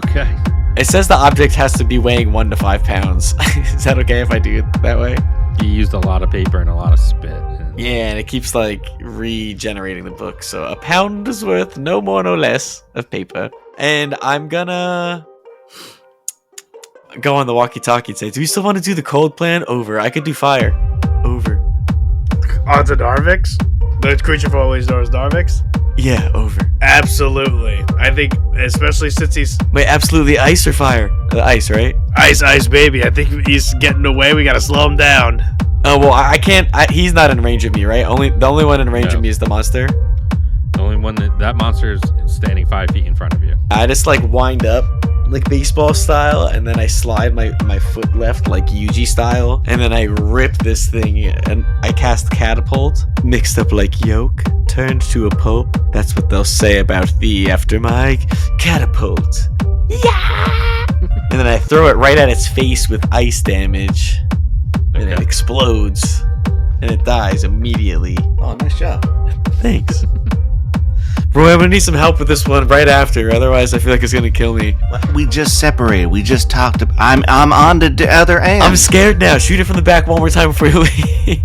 Okay. It says the object has to be weighing 1 to 5 pounds. Is that okay if I do it that way? You used a lot of paper and a lot of spit. And Yeah, and it keeps like regenerating the book. So a pound is worth no more, no less of paper. And I'm gonna go on the walkie-talkie and say, do you still want to do the cold plan? Over. I could do fire. Over. Odds of Narvix? The creature for always known as Narvix? Yeah, over. Absolutely. I think, especially since he's Wait, absolutely ice or fire? Ice, right? ice, baby. I think he's getting away. We gotta slow him down. Oh, well, I can't. He's not in range of me, right? The only one in range of me is the monster. the only one that monster is standing 5 feet in front of you. I just like wind up like baseball style, and then I slide my foot left like Yuji style, and then I rip this thing, and I cast Catapult, mixed up like yolk, turned to a pulp. That's what they'll say about thee after my Catapult. Yeah! And then I throw it right at its face with ice damage, and it explodes, and it dies immediately. Oh, nice job. Thanks. Bro, I'm gonna need some help with this one right after, otherwise I feel like it's gonna kill me. We just separated. We just talked. I'm on the other end. I'm scared now. Shoot it from the back one more time before you leave.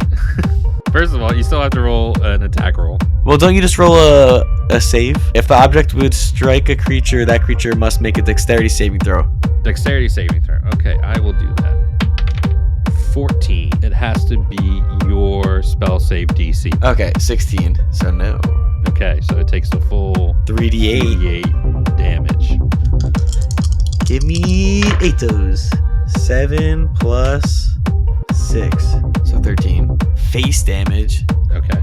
First of all, you still have to roll an attack roll. Well, don't you just roll a save? If the object would strike a creature, that creature must make a dexterity saving throw. Dexterity saving throw. Okay, I will do that. 14. It has to be your spell save DC. Okay, 16. So no. Okay, so it takes the full 3d8. 3d8 damage. Give me 8 those. 7 plus 6. So 13. Face damage. Okay.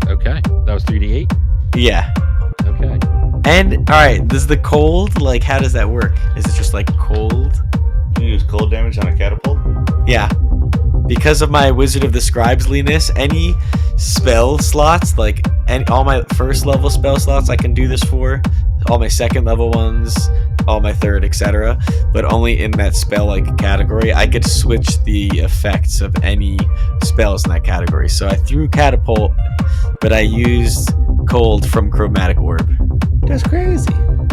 Okay. That was 3d8? Yeah. Okay. And, alright, does the cold, like, how does that work? Is it just, like, cold? You use cold damage on a catapult? Yeah. Because of my Wizard of the Scribes-liness, any spell slots, like all my first level spell slots I can do this for, all my second level ones, all my third, etc. But only in that spell like category. I could switch the effects of any spells in that category. So I threw Catapult, but I used Cold from Chromatic Orb. That's crazy.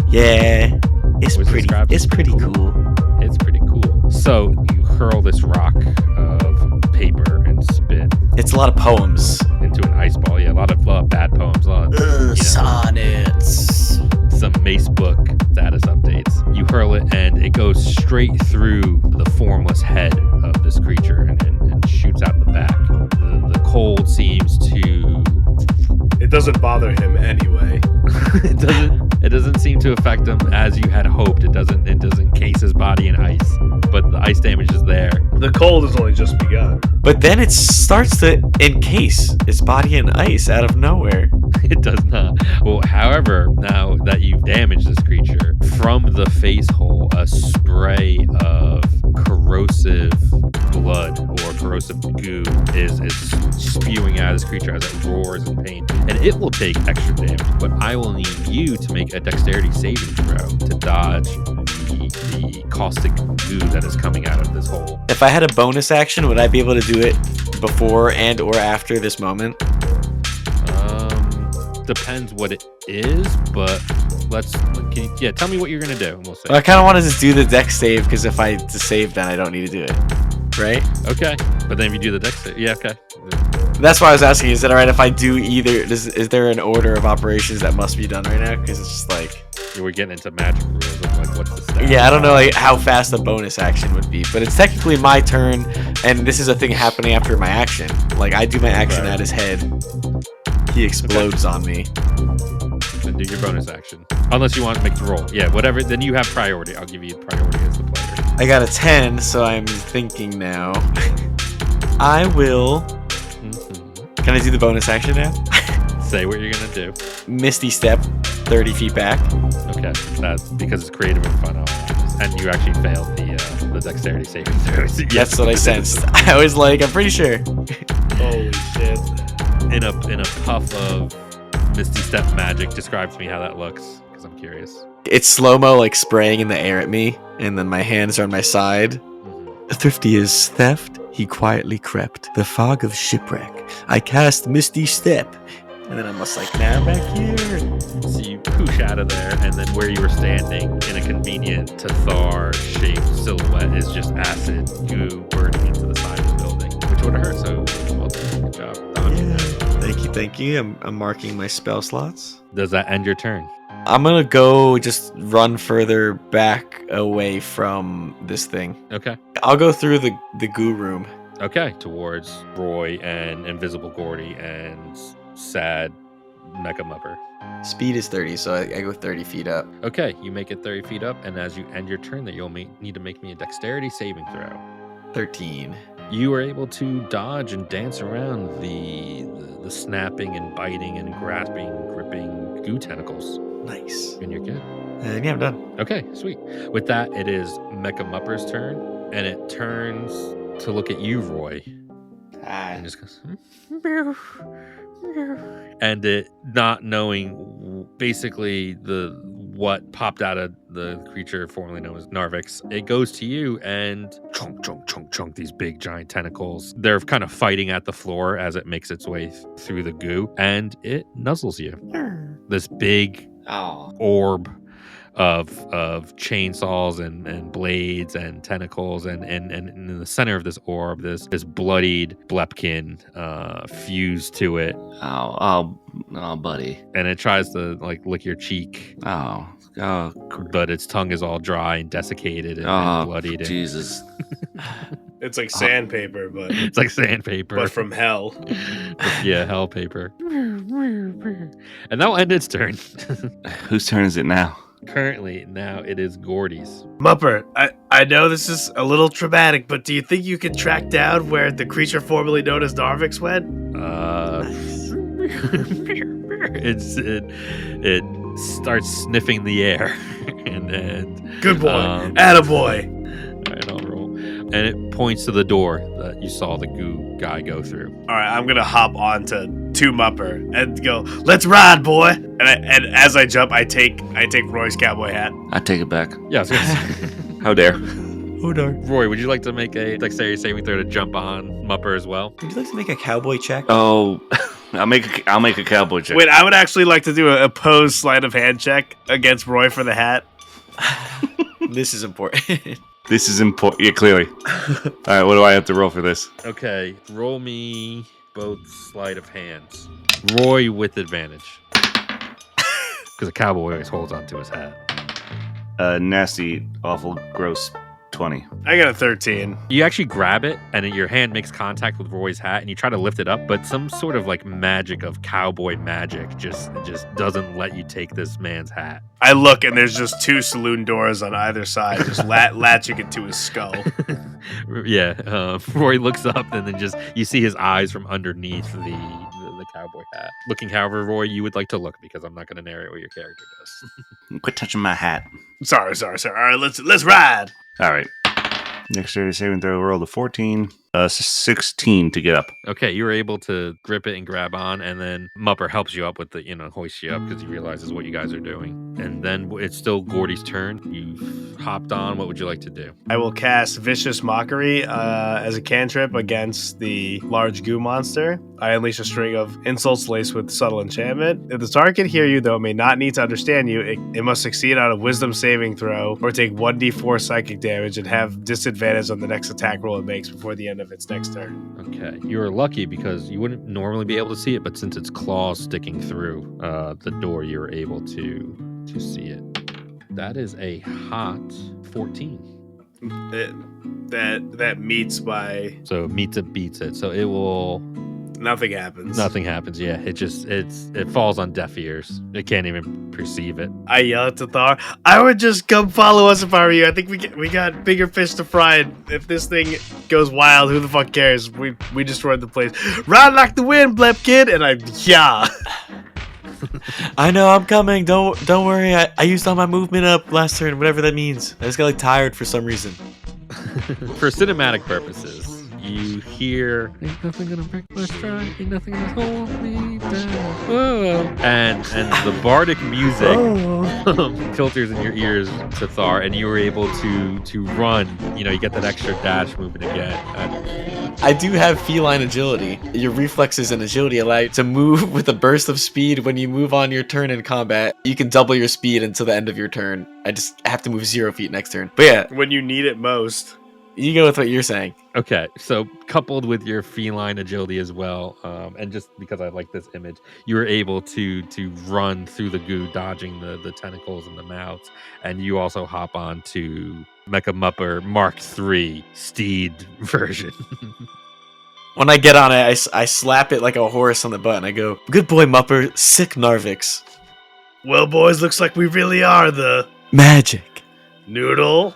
Yeah. It's Wizard pretty Scribes it's is pretty cool. It's pretty cool. So you hurl this rock of paper and spit It's a lot of poems. into an ice ball. Yeah, a lot of bad poems. A lot of Sonnets. some Mace book status updates. You hurl it and it goes straight through the formless head of this creature and shoots out the back. The cold seems to It doesn't bother him anyway. it doesn't seem to affect him as you had hoped. It doesn't encase his body in ice, but the ice damage is there. The cold has only just begun. But then it starts to encase its body in ice out of nowhere. It does not. Well, however, now that you've damaged this creature, from the face hole, a spray of corrosive blood or corrosive goo is spewing out of this creature as it roars in pain. And it will take extra damage, but I will need you to make a dexterity saving throw to dodge the caustic goo that is coming out of this hole. If I had a bonus action, would I be able to do it before and or after this moment? Depends what it is, but tell me what you're gonna do and we'll see. Well, I kind of want to just do the dex save, because if I save, then I don't need to do it, right? Okay, but then if you do the dex save, yeah, okay. That's why I was asking, is it alright if I do either? Is there an order of operations that must be done right now? Because it's just like, We're getting into magic rules of like what's the stat. yeah, I don't know like how fast a bonus action would be, but it's technically my turn, and this is a thing happening after my action. Like, I do my action at his head. He explodes on me. Then do your bonus action. Unless you want to make the roll. Yeah, whatever. Then you have priority. I'll give you priority as the player. I got a 10, so I'm thinking now. I will. Can I do the bonus action now? Say what you're gonna do. Misty Step, 30 feet back. Okay, that's because it's creative and fun. And you actually failed the dexterity saving throw. So yes, That's what I sensed. I was like, I'm pretty sure. Holy shit. In a puff of Misty Step magic, describe to me how that looks, because I'm curious. It's slow-mo, like spraying in the air at me, and then my hands are on my side. Thrifty is theft. he quietly crept. The fog of shipwreck. I cast Misty Step. And then I must now I'm back here. So you poosh out of there, and then where you were standing in a convenient Tathar-shaped silhouette is just acid goo burning into the side of the building, which would have hurt. So well done. Good job. Dodging that. Thank you. I'm marking my spell slots. Does that end your turn? I'm gonna go just run further back away from this thing. Okay. I'll go through the goo room. Okay. Towards Roy and Invisible Gordy and Sad Mecha Mupper. Speed is 30, so I go 30 feet up. Okay, you make it 30 feet up, and as you end your turn, that you'll need to make me a dexterity saving throw. 13. You were able to dodge and dance around the snapping and biting and grasping, gripping goo tentacles. Nice. And you're good. And yeah, I'm done. Okay, sweet. With that, it is Mecha Mupper's turn, and it turns to look at you, Roy. And just goes, meow, meow. And it, not knowing basically what popped out of the creature formerly known as Narvix, it goes to you and chunk, chunk, chunk, chunk, these big giant tentacles. They're kind of fighting at the floor as it makes its way through the goo, and it nuzzles you. This big orb of chainsaws and blades and tentacles, and in the center of this orb, this bloodied Blepkin fused to it. Oh, buddy. And it tries to like lick your cheek. But its tongue is all dry and desiccated and bloodied. Jesus. It's like sandpaper, but It's like sandpaper. but from hell. Yeah, hell paper. And that'll end its turn. Whose turn is it now? Currently, now it is Gordy's. Mupper, I know this is a little traumatic, but do you think you can track down where the creature formerly known as Narvix went? It starts sniffing the air, and Good boy. Attaboy. All right, I'll roll. And it points to the door that you saw the goo guy go through. All right, I'm gonna hop onto Mupper and go, let's ride, boy. And as I jump, I take Roy's cowboy hat. I take it back. Yeah, I was gonna say. How dare. Oh darn. Roy, would you like to make a dexterity saving throw to jump on Mupper as well? Would you like to make a cowboy check? Oh, I'll make a cowboy check. Wait, I would actually like to do a opposed sleight of hand check against Roy for the hat. This is important. This is important. Yeah, clearly. All right, what do I have to roll for this? Okay, roll me both sleight of hands. Roy with advantage. Because a cowboy always holds onto his hat. Nasty, awful, gross 20. I got a 13. You actually grab it, and your hand makes contact with Roy's hat, and you try to lift it up, but some sort of like magic of cowboy magic just doesn't let you take this man's hat. I look, and there's just two saloon doors on either side, just latching into his skull. Yeah, Roy looks up, and then just you see his eyes from underneath the cowboy hat. Looking however, Roy, you would like to look, because I'm not going to narrate what your character does. Quit touching my hat. Sorry. All right, let's ride. All right. Dexterity saving throw, roll a 14. 16 to get up. Okay, you were able to grip it and grab on, and then Mupper helps you up with the, hoist you up because he realizes what you guys are doing. And then it's still Gordy's turn. You've hopped on. What would you like to do? I will cast Vicious Mockery as a cantrip against the large goo monster. I unleash a string of insults laced with subtle enchantment. If the target can hear you, though it may not need to understand you, it must succeed on a wisdom saving throw or take 1d4 psychic damage and have disadvantage on the next attack roll it makes before the end of its next turn. Okay. You were lucky because you wouldn't normally be able to see it, but since its claws sticking through the door, you were able to see it. That is a hot 14. That meets by... So meets it, beats it. So it will... Nothing happens. Nothing happens, yeah. It falls on deaf ears. It can't even perceive it. I yell at Tathar, I would just come follow us if I were you. I think we got bigger fish to fry. And if this thing goes wild, who the fuck cares? We destroyed the place. Ride like the wind, Blep Kid! And I know, I'm coming. Don't worry. I used all my movement up last turn, whatever that means. I just got tired for some reason. For cinematic purposes, you hear, ain't nothing gonna break my stride, ain't nothing gonna hold me down. Whoa. And the bardic music filters in your ears, Tathar, and you were able to run. You get that extra dash movement again. I do have feline agility. Your reflexes and agility allow you to move with a burst of speed when you move on your turn in combat. You can double your speed until the end of your turn. I just have to move 0 feet next turn. But yeah, When you need it most. you go with what you're saying. Okay, so coupled with your feline agility as well, and just because I like this image, you were able to run through the goo, dodging the tentacles and the mouths, and you also hop on to Mecha Mupper Mark III Steed version. When I get on it, I slap it like a horse on the butt and I go, "Good boy, Mupper, sick Narvix. Well, boys, looks like we really are the Magic Noodle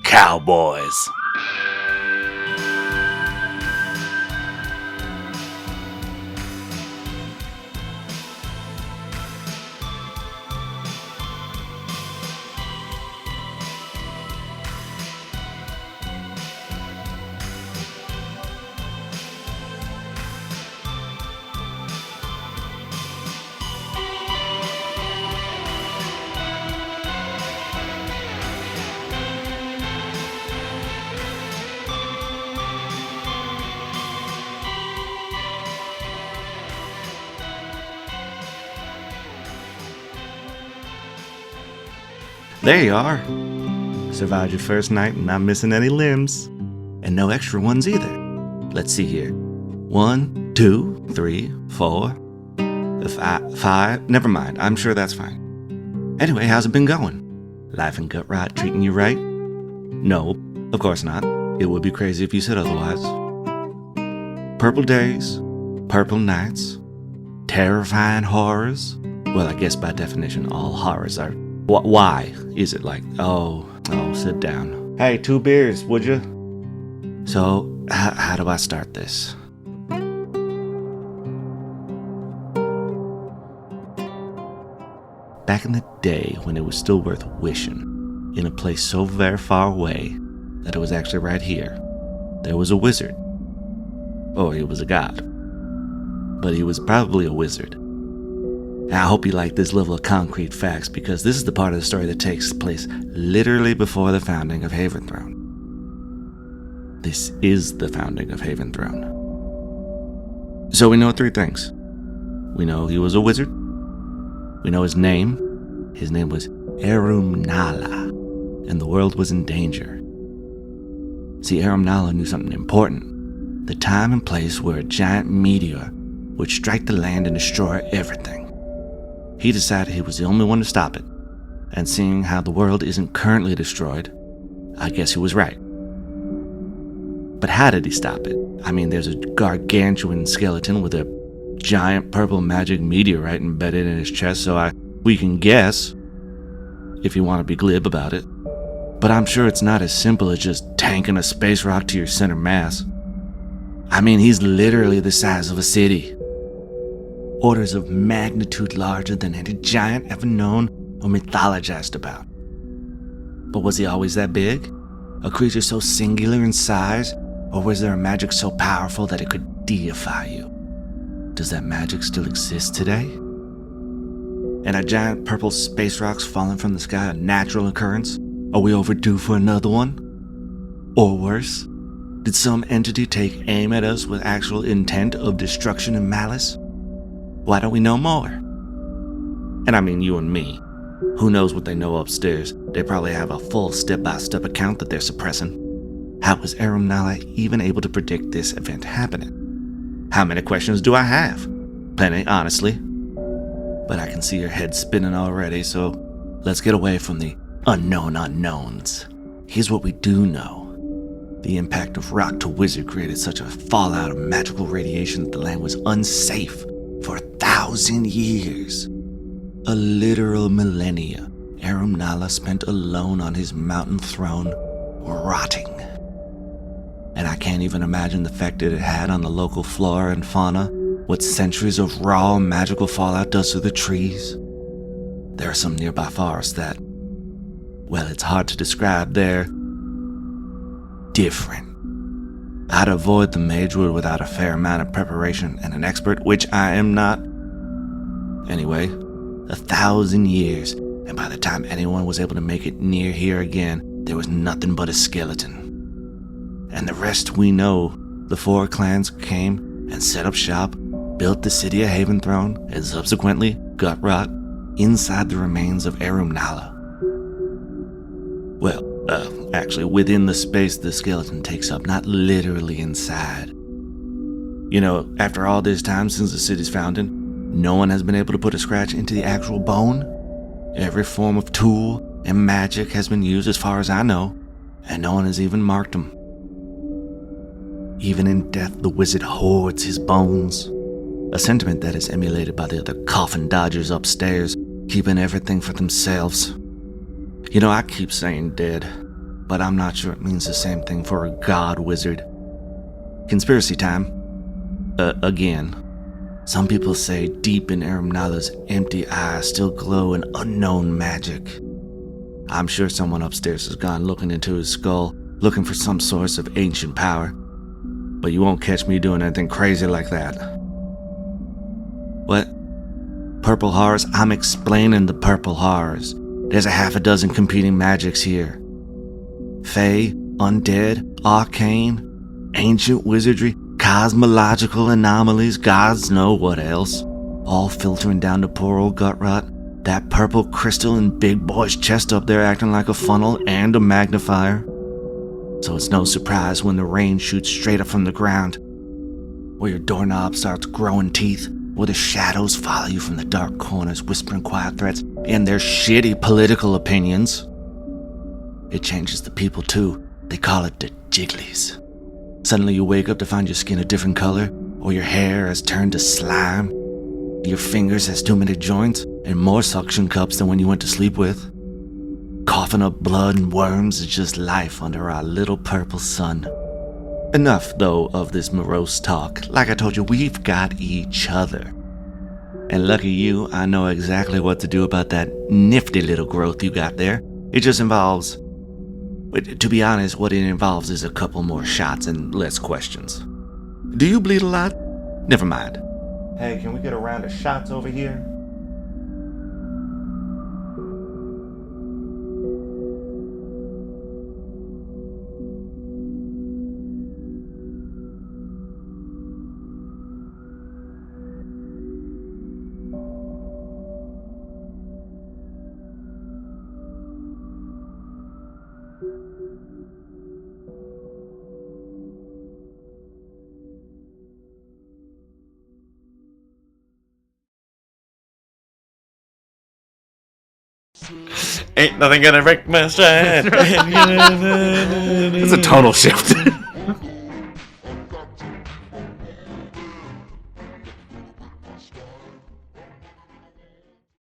Cowboys. There you are. Survived your first night and not missing any limbs. And no extra ones either. Let's see here. 1, 2, 3, 4, 5. Never mind, I'm sure that's fine. Anyway, how's it been going? Life and gut rot treating you right? No, of course not. It would be crazy if you said otherwise. Purple days, purple nights, terrifying horrors. Well, I guess by definition, all horrors are. Why is it like, oh, sit down. Hey, 2 beers, would you? So, how do I start this? Back in the day when it was still worth wishing, in a place so very far away that it was actually right here, there was a wizard. Or he was a god. But he was probably a wizard. I hope you like this level of concrete facts because this is the part of the story that takes place literally before the founding of Haventhrone. This is the founding of Haventhrone. So we know 3 things. We know he was a wizard. We know his name. His name was Erumnala, and the world was in danger. See, Erumnala knew something important. The time and place where a giant meteor would strike the land and destroy everything. He decided he was the only one to stop it, and seeing how the world isn't currently destroyed, I guess he was right. But how did he stop it? I mean, there's a gargantuan skeleton with a giant purple magic meteorite embedded in his chest, so we can guess, if you want to be glib about it. But I'm sure it's not as simple as just tanking a space rock to your center mass. I mean, he's literally the size of a city. Orders of magnitude larger than any giant ever known or mythologized about. But was he always that big? A creature so singular in size? Or was there a magic so powerful that it could deify you? Does that magic still exist today? And are giant purple space rocks falling from the sky a natural occurrence? Are we overdue for another one? Or worse, did some entity take aim at us with actual intent of destruction and malice? Why don't we know more? And I mean you and me. Who knows what they know upstairs? They probably have a full step-by-step account that they're suppressing. How was Erumnala even able to predict this event happening? How many questions do I have? Plenty, honestly. But I can see your head spinning already, so let's get away from the unknown unknowns. Here's what we do know. The impact of rock to wizard created such a fallout of magical radiation that the land was unsafe for 1,000 years. A literal millennia. Erumnala spent alone on his mountain throne, rotting. And I can't even imagine the effect it had on the local flora and fauna, what centuries of raw magical fallout does to the trees. There are some nearby forests that, well, it's hard to describe. They're different. I'd avoid the Magewood without a fair amount of preparation and an expert, which I am not. Anyway, 1,000 years, and by the time anyone was able to make it near here again, there was nothing but a skeleton. And the rest we know the four clans came and set up shop, built the city of Haventhrone, and subsequently gut rot inside the remains of Arum Nala. Well, actually, within the space the skeleton takes up, not literally inside. You know, after all this time since the city's founding, no one has been able to put a scratch into the actual bone. Every form of tool and magic has been used as far as I know, and no one has even marked them. Even in death, the wizard hoards his bones, a sentiment that is emulated by the other coffin dodgers upstairs, keeping everything for themselves. You know, I keep saying dead, but I'm not sure it means the same thing for a god wizard. Conspiracy time. Again. Some people say deep in Arum Nala's empty eyes still glow an unknown magic. I'm sure someone upstairs has gone looking into his skull, looking for some source of ancient power. But you won't catch me doing anything crazy like that. What? Purple horrors? I'm explaining the purple horrors. There's a half a dozen competing magics here. Fae, undead, arcane, ancient wizardry, cosmological anomalies, gods know what else. All filtering down to poor old gut rot. That purple crystal in Big Boy's chest up there acting like a funnel and a magnifier. So it's no surprise when the rain shoots straight up from the ground, or your doorknob starts growing teeth, or the shadows follow you from the dark corners whispering quiet threats and their shitty political opinions. It changes the people too. They call it the jigglies. Suddenly you wake up to find your skin a different color, or your hair has turned to slime. Your fingers has too many joints and more suction cups than when you went to sleep with. Coughing up blood and worms is just life under our little purple sun. Enough, though, of this morose talk. Like I told you, we've got each other. And lucky you, I know exactly what to do about that nifty little growth you got there. It just involves... But to be honest, what it involves is a couple more shots and less questions. Do you bleed a lot? Never mind. Hey, can we get a round of shots over here? Ain't nothing gonna break my stride. It's a tonal shift.